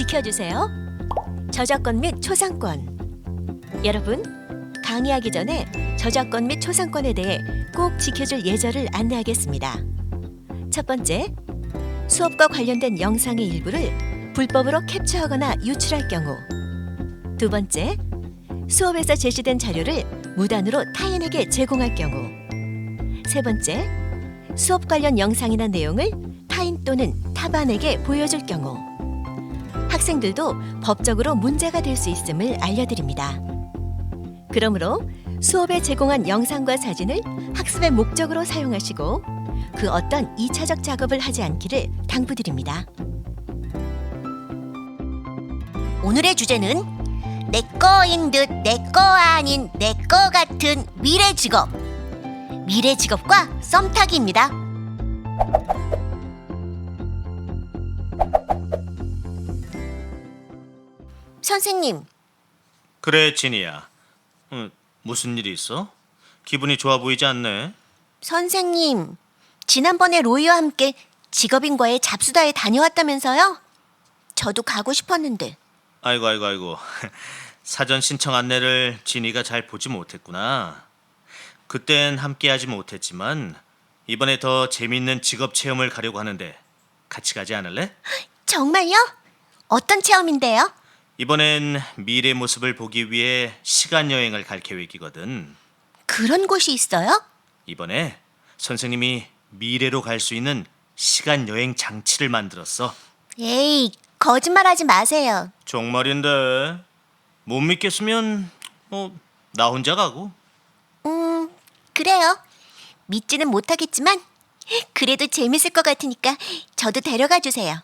지켜주세요. 저작권 및 초상권. 여러분, 강의하기 전에 저작권 및 초상권에 대해 꼭 지켜줄 예절을 안내하겠습니다. 첫 번째, 수업과 관련된 영상의 일부를 불법으로 캡처하거나 유출할 경우. 두 번째, 수업에서 제시된 자료를 무단으로 타인에게 제공할 경우. 세 번째, 수업 관련 영상이나 내용을 타인 또는 타반에게 보여줄 경우. 학생들도 법적으로 문제가 될 수 있음을 알려드립니다. 그러므로 수업에 제공한 영상과 사진을 학습의 목적으로 사용하시고 그 어떤 2차적 작업을 하지 않기를 당부드립니다. 오늘의 주제는 내 거인 듯 내 거 아닌 내 거 같은 미래 직업. 미래 직업과 썸타기입니다. 선생님, 그래, 진이야. 무슨 일이 있어? 기분이 좋아 보이지 않네. 선생님, 지난번에 로이와 함께 직업인과의 잡수다에 다녀왔다면서요? 저도 가고 싶었는데. 아이고. 사전 신청 안내를 진이가 잘 보지 못했구나. 그땐 함께하지 못했지만 이번에 더 재밌는 직업 체험을 가려고 하는데 같이 가지 않을래? 정말요? 어떤 체험인데요? 이번엔 미래 모습을 보기 위해 시간 여행을 갈 계획이거든. 그런 곳이 있어요? 이번에 선생님이 미래로 갈 수 있는 시간 여행 장치를 만들었어. 에이, 거짓말하지 마세요. 정말인데 못 믿겠으면 나 혼자 가고. 그래요. 믿지는 못하겠지만 그래도 재밌을 것 같으니까 저도 데려가 주세요.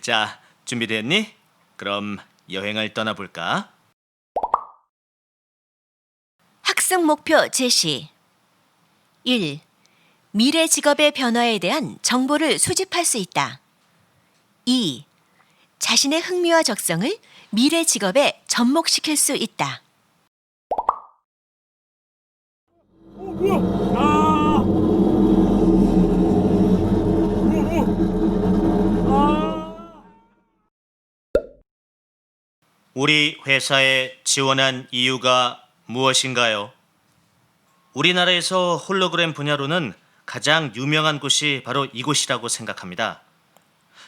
자, 준비됐니? 그럼 여행을 떠나볼까? 학습 목표 제시. 1. 미래 직업의 변화에 대한 정보를 수집할 수 있다. 2. 자신의 흥미와 적성을 미래 직업에 접목시킬 수 있다. 우리 회사에 지원한 이유가 무엇인가요? 우리나라에서 홀로그램 분야로는 가장 유명한 곳이 바로 이곳이라고 생각합니다.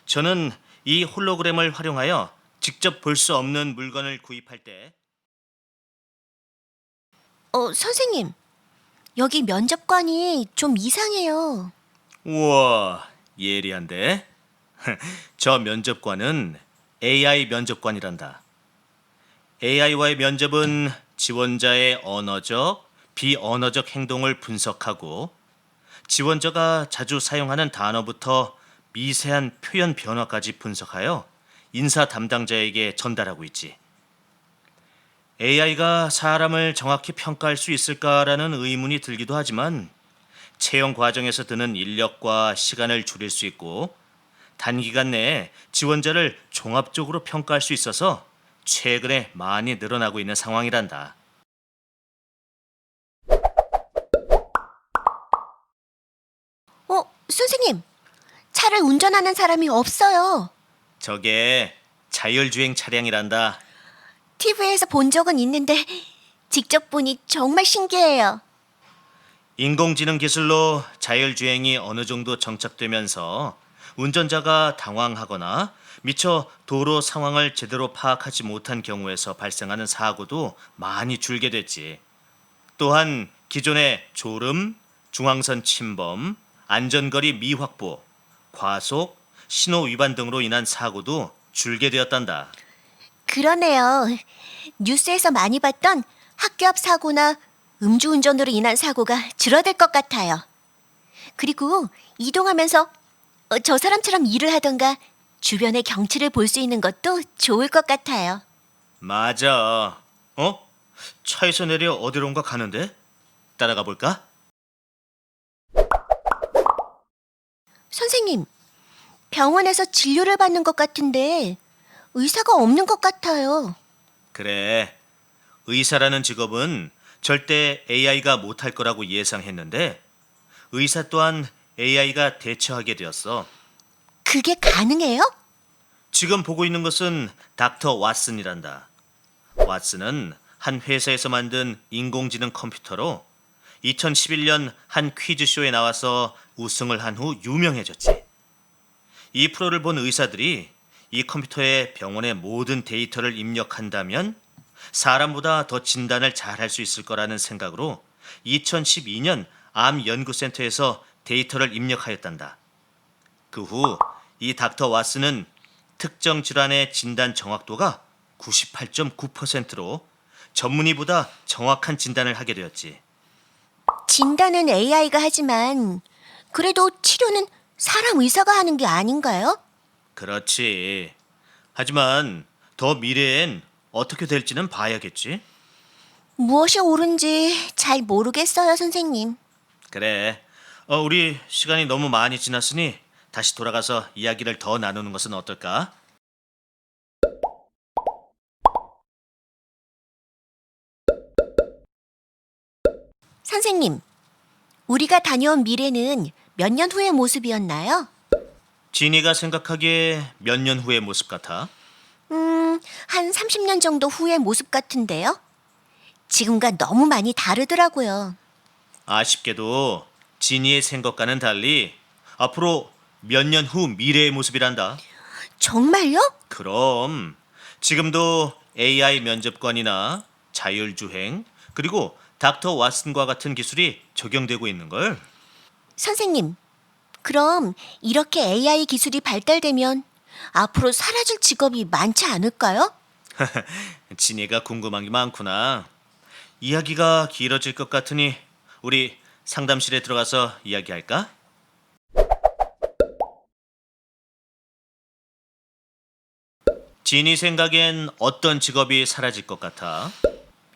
저는 이 홀로그램을 활용하여 직접 볼 수 없는 물건을 구입할 때 선생님, 여기 면접관이 좀 이상해요. 우와, 예리한데? 저 면접관은 AI 면접관이란다. AI와의 면접은 지원자의 언어적, 비언어적 행동을 분석하고 지원자가 자주 사용하는 단어부터 미세한 표현 변화까지 분석하여 인사 담당자에게 전달하고 있지. AI가 사람을 정확히 평가할 수 있을까라는 의문이 들기도 하지만 채용 과정에서 드는 인력과 시간을 줄일 수 있고 단기간 내에 지원자를 종합적으로 평가할 수 있어서 최근에 많이 늘어나고 있는 상황이란다. 선생님, 차를 운전하는 사람이 없어요. 저게 자율주행 차량이란다. TV에서 본 적은 있는데 직접 보니 정말 신기해요. 인공지능 기술로 자율주행이 어느 정도 정착되면서 운전자가 당황하거나 미처 도로 상황을 제대로 파악하지 못한 경우에서 발생하는 사고도 많이 줄게 됐지. 또한 기존의 졸음, 중앙선 침범, 안전거리 미확보, 과속, 신호 위반 등으로 인한 사고도 줄게 되었단다. 그러네요. 뉴스에서 많이 봤던 학교 앞 사고나 음주운전으로 인한 사고가 줄어들 것 같아요. 그리고 이동하면서 저 사람처럼 일을 하던가 주변의 경치를 볼 수 있는 것도 좋을 것 같아요. 맞아. 차에서 내려 어디론가 가는데? 따라가 볼까? 선생님, 병원에서 진료를 받는 것 같은데 의사가 없는 것 같아요. 그래. 의사라는 직업은 절대 AI가 못할 거라고 예상했는데 의사 또한 AI가 대처하게 되었어. 그게 가능해요? 지금 보고 있는 것은 닥터 왓슨이란다. 왓슨은 한 회사에서 만든 인공지능 컴퓨터로 2011년 한 퀴즈쇼에 나와서 우승을 한 후 유명해졌지. 이 프로를 본 의사들이 이 컴퓨터에 병원의 모든 데이터를 입력한다면 사람보다 더 진단을 잘 할 수 있을 거라는 생각으로 2012년 암 연구센터에서 데이터를 입력하였단다. 그 후 이 닥터 왓슨은 특정 질환의 진단 정확도가 98.9%로 전문의보다 정확한 진단을 하게 되었지. 진단은 AI가 하지만 그래도 치료는 사람 의사가 하는 게 아닌가요? 그렇지. 하지만 더 미래엔 어떻게 될지는 봐야겠지. 무엇이 옳은지 잘 모르겠어요, 선생님. 그래. 우리 시간이 너무 많이 지났으니 다시 돌아가서 이야기를 더 나누는 것은 어떨까? 선생님, 우리가 다녀온 미래는 몇 년 후의 모습이었나요? 지니가 생각하기에 몇 년 후의 모습 같아? 한 30년 정도 후의 모습 같은데요? 지금과 너무 많이 다르더라고요. 아쉽게도 지니의 생각과는 달리 앞으로 몇 년 후 미래의 모습이란다. 정말요? 그럼 지금도 AI 면접관이나 자율주행 그리고 닥터 왓슨과 같은 기술이 적용되고 있는 걸. 선생님, 그럼 이렇게 AI 기술이 발달되면 앞으로 사라질 직업이 많지 않을까요? 지니가 궁금한 게 많구나. 이야기가 길어질 것 같으니 우리 상담실에 들어가서 이야기할까? 지니 생각엔 어떤 직업이 사라질 것 같아?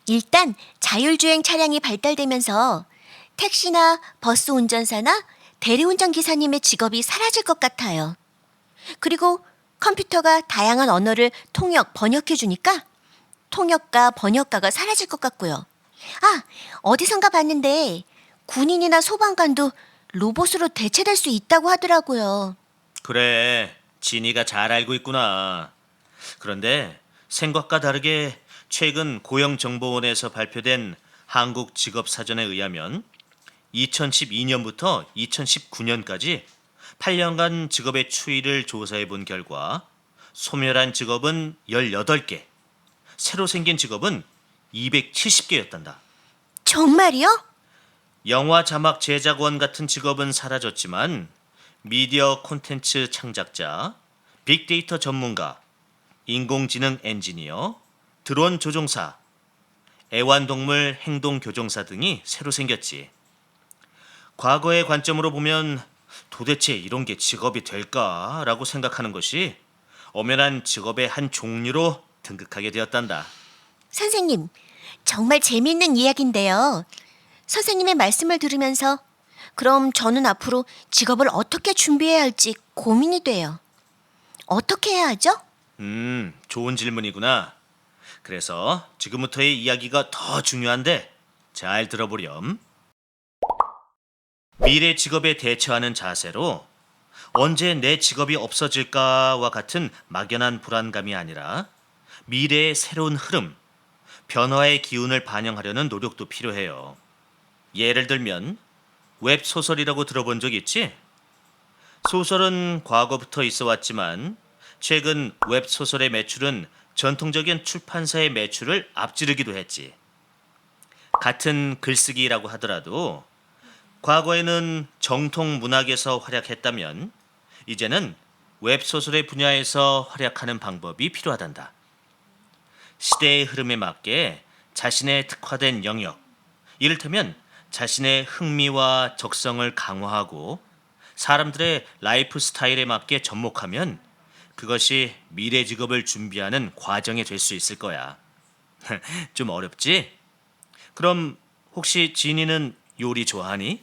일단 자율주행 차량이 발달되면서 택시나 버스 운전사나 대리운전 기사님의 직업이 사라질 것 같아요. 그리고 컴퓨터가 다양한 언어를 통역, 번역해 주니까 통역가, 번역가가 사라질 것 같고요. 아, 어디선가 봤는데 군인이나 소방관도 로봇으로 대체될 수 있다고 하더라고요. 그래, 지니가 잘 알고 있구나. 그런데 생각과 다르게 최근 고용정보원에서 발표된 한국 직업사전에 의하면 2012년부터 2019년까지 8년간 직업의 추이를 조사해 본 결과 소멸한 직업은 18개, 새로 생긴 직업은 270개였단다. 정말요? 영화 자막 제작원 같은 직업은 사라졌지만 미디어 콘텐츠 창작자, 빅데이터 전문가, 인공지능 엔지니어, 드론 조종사, 애완동물 행동 교정사 등이 새로 생겼지. 과거의 관점으로 보면 도대체 이런 게 직업이 될까라고 생각하는 것이 엄연한 직업의 한 종류로 등극하게 되었단다. 선생님, 정말 재미있는 이야기인데요. 선생님의 말씀을 들으면서 그럼 저는 앞으로 직업을 어떻게 준비해야 할지 고민이 돼요. 어떻게 해야 하죠? 좋은 질문이구나. 그래서 지금부터의 이야기가 더 중요한데 잘 들어보렴. 미래 직업에 대처하는 자세로 언제 내 직업이 없어질까와 같은 막연한 불안감이 아니라 미래의 새로운 흐름, 변화의 기운을 반영하려는 노력도 필요해요. 예를 들면 웹소설이라고 들어본 적 있지? 소설은 과거부터 있어 왔지만 최근 웹소설의 매출은 전통적인 출판사의 매출을 앞지르기도 했지. 같은 글쓰기라고 하더라도 과거에는 정통 문학에서 활약했다면 이제는 웹소설의 분야에서 활약하는 방법이 필요하단다. 시대의 흐름에 맞게 자신의 특화된 영역, 이를테면 자신의 흥미와 적성을 강화하고 사람들의 라이프 스타일에 맞게 접목하면 그것이 미래 직업을 준비하는 과정이 될 수 있을 거야. 좀 어렵지? 그럼 혹시 지니는 요리 좋아하니?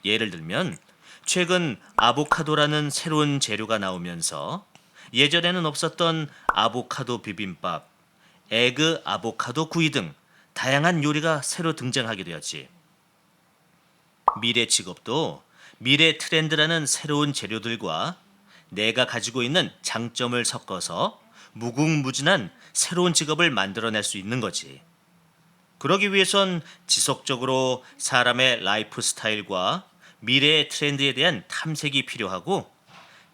예를 들면 최근 아보카도라는 새로운 재료가 나오면서 예전에는 없었던 아보카도 비빔밥, 에그 아보카도 구이 등 다양한 요리가 새로 등장하게 되었지. 미래 직업도 미래 트렌드라는 새로운 재료들과 내가 가지고 있는 장점을 섞어서 무궁무진한 새로운 직업을 만들어낼 수 있는 거지. 그러기 위해선 지속적으로 사람의 라이프 스타일과 미래의 트렌드에 대한 탐색이 필요하고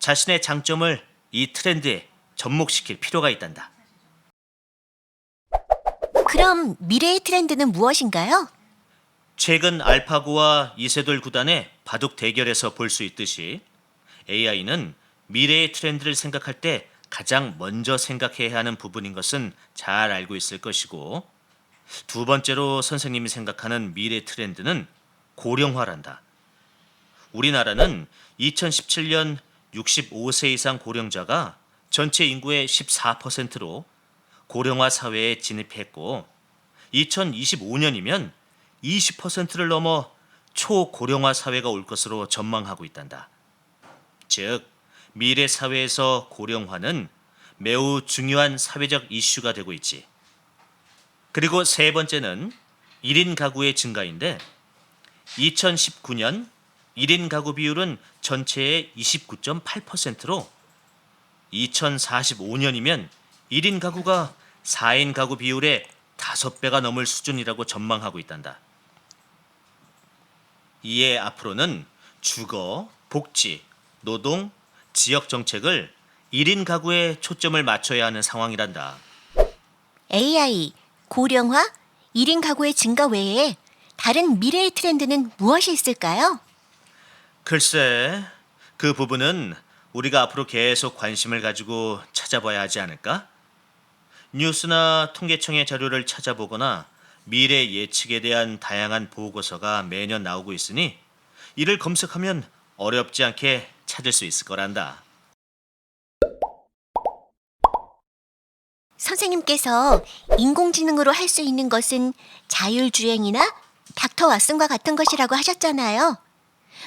자신의 장점을 이 트렌드에 접목시킬 필요가 있단다. 그럼 미래의 트렌드는 무엇인가요? 최근 알파고와 이세돌 구단의 바둑 대결에서 볼 수 있듯이 AI는 미래의 트렌드를 생각할 때 가장 먼저 생각해야 하는 부분인 것은 잘 알고 있을 것이고, 두 번째로 선생님이 생각하는 미래 트렌드는 고령화란다. 우리나라는 2017년 65세 이상 고령자가 전체 인구의 14%로 고령화 사회에 진입했고, 2025년이면 20%를 넘어 초고령화 사회가 올 것으로 전망하고 있단다. 즉, 미래 사회에서 고령화는 매우 중요한 사회적 이슈가 되고 있지. 그리고 세 번째는 1인 가구의 증가인데, 2019년 1인 가구 비율은 전체의 29.8%로 2045년이면 1인 가구가 4인 가구 비율의 5배가 넘을 수준이라고 전망하고 있단다. 이에 앞으로는 주거, 복지, 노동, 지역 정책을 1인 가구에 초점을 맞춰야 하는 상황이란다. AI, 고령화, 1인 가구의 증가 외에 다른 미래의 트렌드는 무엇이 있을까요? 글쎄, 그 부분은 우리가 앞으로 계속 관심을 가지고 찾아봐야 하지 않을까? 뉴스나 통계청의 자료를 찾아보거나 미래 예측에 대한 다양한 보고서가 매년 나오고 있으니 이를 검색하면 어렵지 않게 찾을 수 있을 거란다. 선생님께서 인공지능으로 할 수 있는 것은 자율주행이나 닥터 왓슨과 같은 것이라고 하셨잖아요.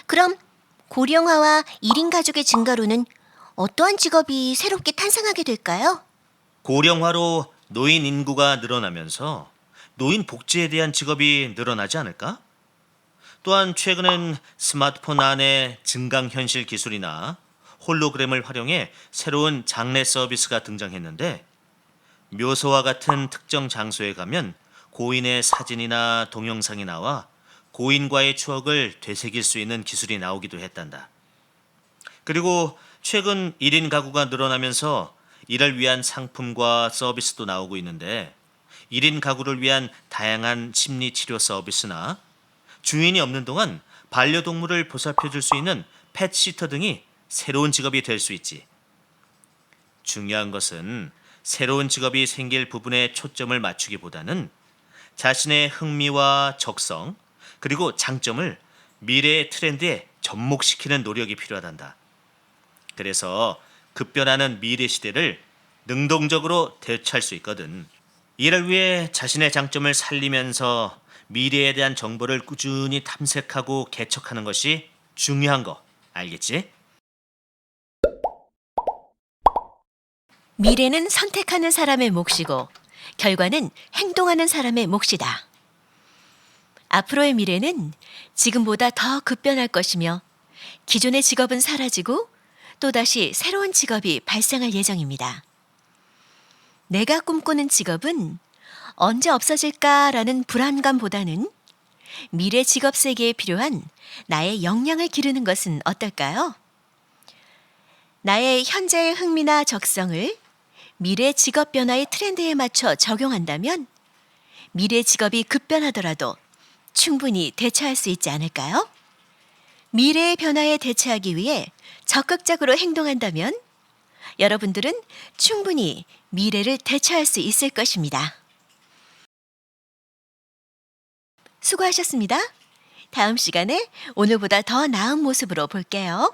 그럼 고령화와 1인 가족의 증가로는 어떠한 직업이 새롭게 탄생하게 될까요? 고령화로 노인 인구가 늘어나면서 노인 복지에 대한 직업이 늘어나지 않을까? 또한 최근엔 스마트폰 안에 증강현실 기술이나 홀로그램을 활용해 새로운 장례 서비스가 등장했는데, 묘소와 같은 특정 장소에 가면 고인의 사진이나 동영상이 나와 고인과의 추억을 되새길 수 있는 기술이 나오기도 했단다. 그리고 최근 1인 가구가 늘어나면서 이를 위한 상품과 서비스도 나오고 있는데, 1인 가구를 위한 다양한 심리 치료 서비스나 주인이 없는 동안 반려동물을 보살펴줄 수 있는 펫시터 등이 새로운 직업이 될 수 있지. 중요한 것은 새로운 직업이 생길 부분에 초점을 맞추기보다는 자신의 흥미와 적성, 그리고 장점을 미래의 트렌드에 접목시키는 노력이 필요하단다. 그래서 급변하는 미래 시대를 능동적으로 대처할 수 있거든. 이를 위해 자신의 장점을 살리면서 미래에 대한 정보를 꾸준히 탐색하고 개척하는 것이 중요한 거 알겠지? 미래는 선택하는 사람의 몫이고 결과는 행동하는 사람의 몫이다. 앞으로의 미래는 지금보다 더 급변할 것이며 기존의 직업은 사라지고 또다시 새로운 직업이 발생할 예정입니다. 내가 꿈꾸는 직업은 언제 없어질까라는 불안감보다는 미래 직업 세계에 필요한 나의 역량을 기르는 것은 어떨까요? 나의 현재의 흥미나 적성을 미래 직업 변화의 트렌드에 맞춰 적용한다면 미래 직업이 급변하더라도 충분히 대처할 수 있지 않을까요? 미래의 변화에 대처하기 위해 적극적으로 행동한다면 여러분들은 충분히 미래를 대처할 수 있을 것입니다. 수고하셨습니다. 다음 시간에 오늘보다 더 나은 모습으로 볼게요.